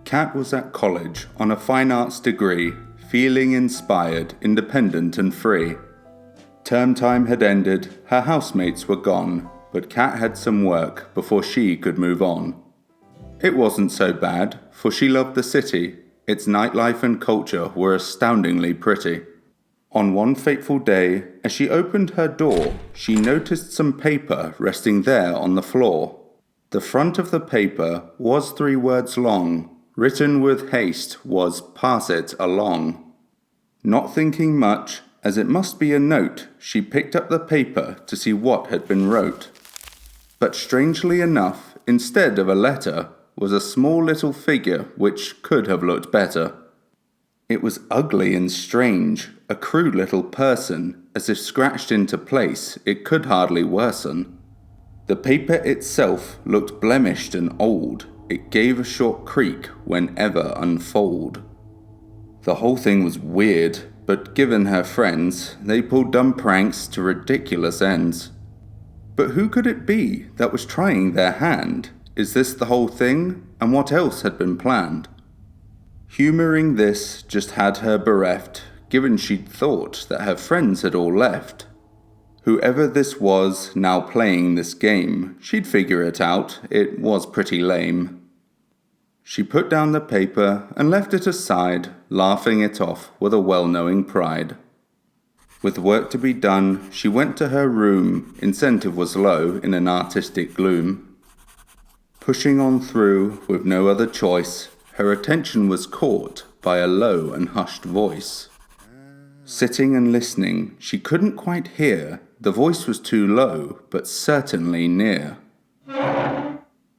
Kat was at college on a fine arts degree, feeling inspired, independent and free. Term time had ended, her housemates were gone, but Kat had some work before she could move on. It wasn't so bad, for she loved the city. Its nightlife and culture were astoundingly pretty. On one fateful day, as she opened her door, she noticed some paper resting there on the floor. The front of the paper was 3 words long. Written with haste was "Pass it along." Not thinking much, as it must be a note, she picked up the paper to see what had been wrote. But strangely enough, instead of a letter, was a small little figure which could have looked better. It was ugly and strange, a crude little person, as if scratched into place, it could hardly worsen. The paper itself looked blemished and old, it gave a short creak whenever unfold. The whole thing was weird, but given her friends, they pulled dumb pranks to ridiculous ends. But who could it be that was trying their hand? Is this the whole thing? And what else had been planned? Humouring this just had her bereft, given she'd thought that her friends had all left. Whoever this was now playing this game, she'd figure it out, it was pretty lame. She put down the paper and left it aside, laughing it off with a well-knowing pride. With work to be done, she went to her room, incentive was low in an artistic gloom. Pushing on through with no other choice, her attention was caught by a low and hushed voice. Sitting and listening, she couldn't quite hear, the voice was too low, but certainly near.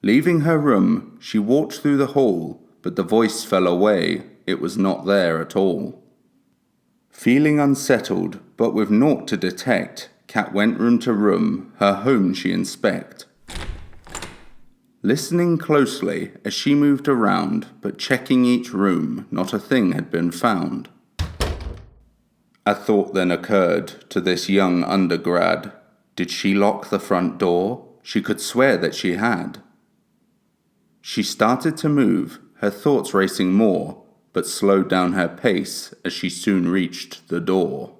Leaving her room, she walked through the hall, but the voice fell away, it was not there at all. Feeling unsettled, but with naught to detect, Kat went room to room, her home she inspect. Listening closely as she moved around, but checking each room, not a thing had been found. A thought then occurred to this young undergrad. Did she lock the front door? She could swear that she had. She started to move, her thoughts racing more, but slowed down her pace as she soon reached the door.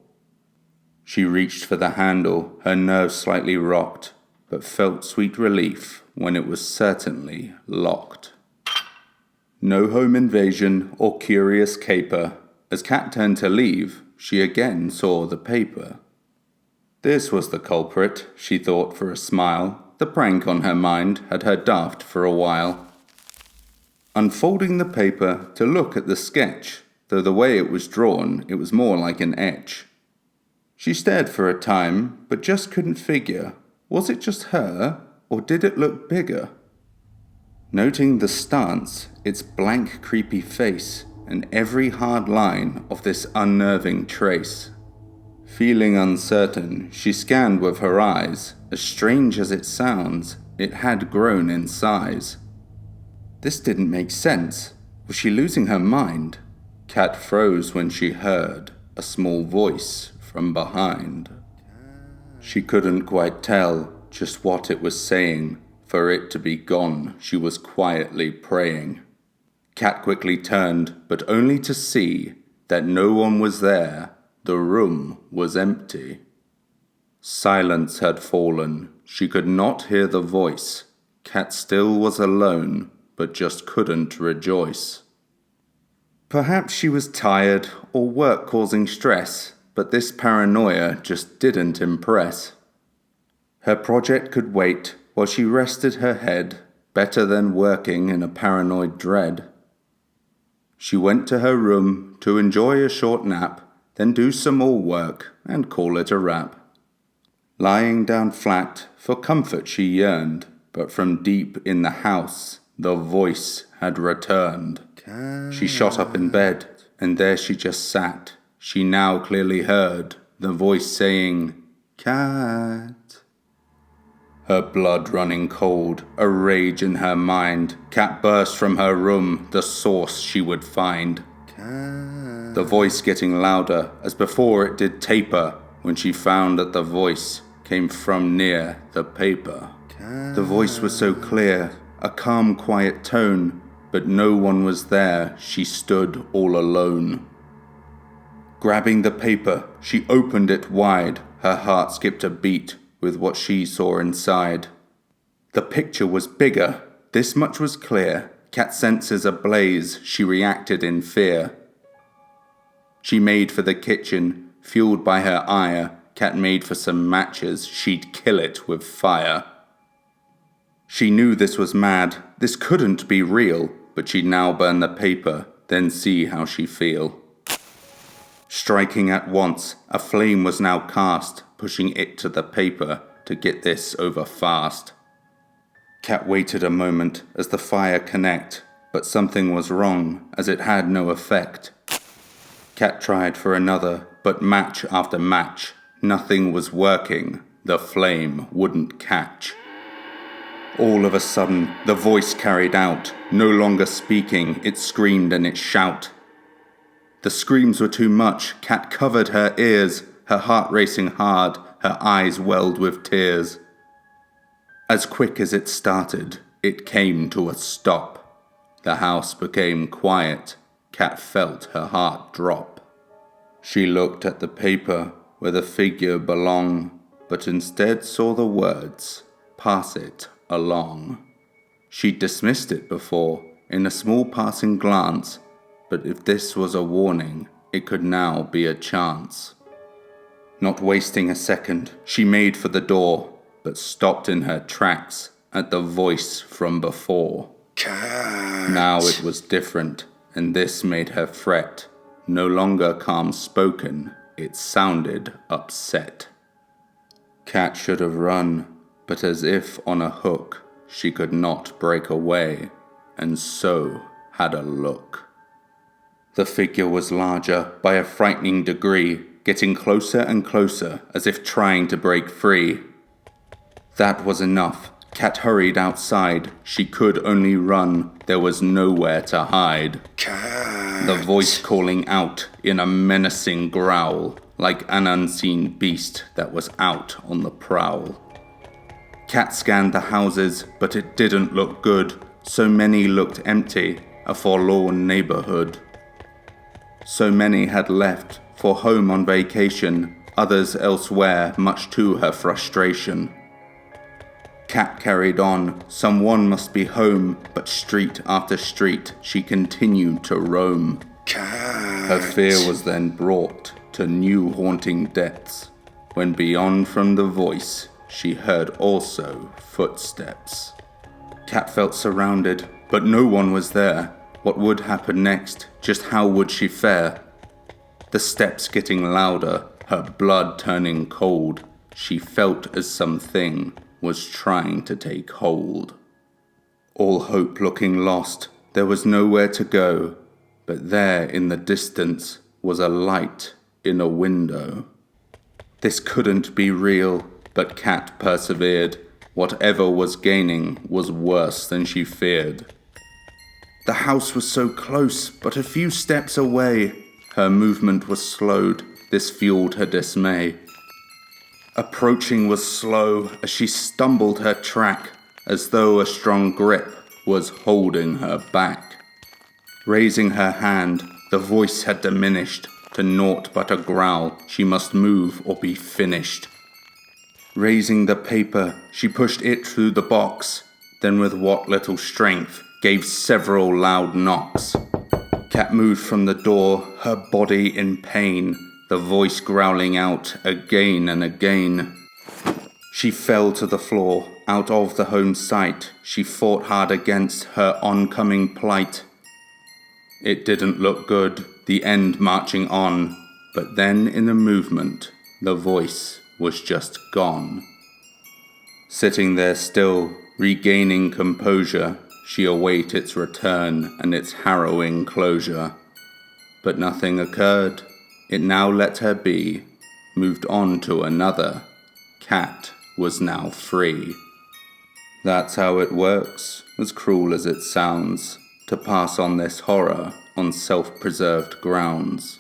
She reached for the handle, her nerves slightly rocked, but felt sweet relief when it was certainly locked. No home invasion or curious caper. As Kat turned to leave, she again saw the paper. This was the culprit, she thought for a smile. The prank on her mind had her daft for a while. Unfolding the paper to look at the sketch, though the way it was drawn, it was more like an etch. She stared for a time, but just couldn't figure, was it just her, or did it look bigger? Noting the stance, its blank creepy face, and every hard line of this unnerving trace. Feeling uncertain, she scanned with her eyes. As strange as it sounds, it had grown in size. This didn't make sense. Was she losing her mind? Kat froze when she heard a small voice from behind. She couldn't quite tell just what it was saying. For it to be gone, she was quietly praying. Kat quickly turned, but only to see that no one was there. The room was empty. Silence had fallen. She could not hear the voice. Kat still was alone, but just couldn't rejoice. Perhaps she was tired or work causing stress, but this paranoia just didn't impress. Her project could wait while she rested her head, better than working in a paranoid dread. She went to her room to enjoy a short nap, then do some more work and call it a wrap. Lying down flat, for comfort she yearned, but from deep in the house, the voice had returned. She shot up in bed, and there she just sat. She now clearly heard the voice saying, "Cat." Her blood running cold, a rage in her mind, Kat burst from her room, the source she would find. The voice getting louder, as before it did taper, when she found that the voice came from near the paper. The voice was so clear, a calm, quiet tone, but no one was there. She stood all alone. Grabbing the paper, she opened it wide. Her heart skipped a beat with what she saw inside. The picture was bigger, this much was clear. Kat's senses ablaze, she reacted in fear. She made for the kitchen, fueled by her ire. Kat made for some matches, she'd kill it with fire. She knew this was mad, this couldn't be real, but she'd now burn the paper, then see how she'd feel. Striking at once, a flame was now cast, pushing it to the paper to get this over fast. Kat waited a moment as the fire connect, but something was wrong as it had no effect. Kat tried for another, but match after match, nothing was working, the flame wouldn't catch. All of a sudden, the voice carried out, no longer speaking, it screamed and it shout. The screams were too much, Kat covered her ears, her heart racing hard, her eyes welled with tears. As quick as it started, it came to a stop. The house became quiet, Kat felt her heart drop. She looked at the paper where the figure belonged, but instead saw the words, "Pass it along." She'd dismissed it before, in a small passing glance, but if this was a warning, it could now be a chance. Not wasting a second, she made for the door, but stopped in her tracks at the voice from before. Kat. Now it was different, and this made her fret. No longer calm spoken, it sounded upset. Kat should have run, but as if on a hook, she could not break away, and so had a look. The figure was larger by a frightening degree, getting closer and closer as if trying to break free. That was enough. Kat hurried outside. She could only run. There was nowhere to hide. Kat. The voice calling out in a menacing growl, like an unseen beast that was out on the prowl. Kat scanned the houses, but it didn't look good. So many looked empty, a forlorn neighborhood. So many had left for home on vacation, others elsewhere, much to her frustration. Kat carried on, someone must be home, but street after street she continued to roam. Kat. Her fear was then brought to new haunting depths, when beyond from the voice she heard also footsteps. Kat felt surrounded, but no one was there. What would happen next? Just how would she fare? The steps getting louder, her blood turning cold. She felt as something was trying to take hold. All hope looking lost, there was nowhere to go, but there in the distance was a light in a window. This couldn't be real, but Kat persevered. Whatever was gaining was worse than she feared. The house was so close, but a few steps away. Her movement was slowed, this fueled her dismay. Approaching was slow as she stumbled her track, as though a strong grip was holding her back. Raising her hand, the voice had diminished to naught but a growl. She must move or be finished. Raising the paper, she pushed it through the box, then with what little strength gave several loud knocks. Kat moved from the door, her body in pain, the voice growling out again and again. She fell to the floor, out of the home sight. She fought hard against her oncoming plight. It didn't look good, the end marching on, but then in a movement, the voice was just gone. Sitting there still, regaining composure, she awaited its return and its harrowing closure. But nothing occurred. It now let her be, moved on to another. Kat was now free. That's how it works, as cruel as it sounds, to pass on this horror on self-preserved grounds.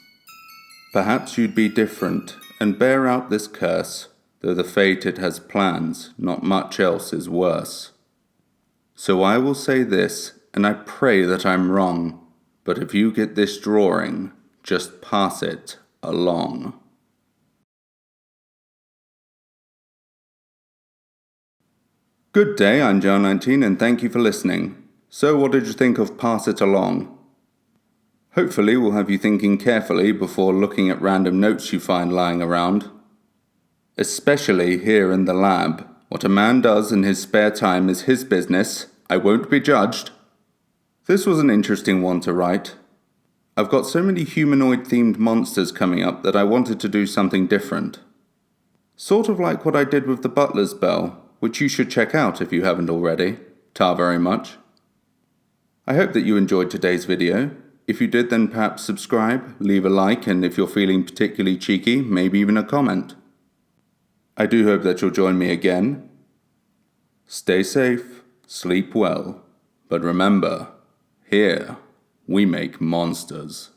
Perhaps you'd be different and bear out this curse, though the fated has plans, not much else is worse. So I will say this, and I pray that I'm wrong, but if you get this drawing, just pass it along. Good day, I'm Joe19 and thank you for listening. So what did you think of Pass It Along? Hopefully we'll have you thinking carefully before looking at random notes you find lying around. Especially here in the lab. What a man does in his spare time is his business. I won't be judged. This was an interesting one to write. I've got so many humanoid-themed monsters coming up that I wanted to do something different. Sort of like what I did with the butler's bell, which you should check out if you haven't already. Ta very much. I hope that you enjoyed today's video. If you did, then perhaps subscribe, leave a like, and if you're feeling particularly cheeky, maybe even a comment. I do hope that you'll join me again. Stay safe, sleep well, but remember, here we make monsters.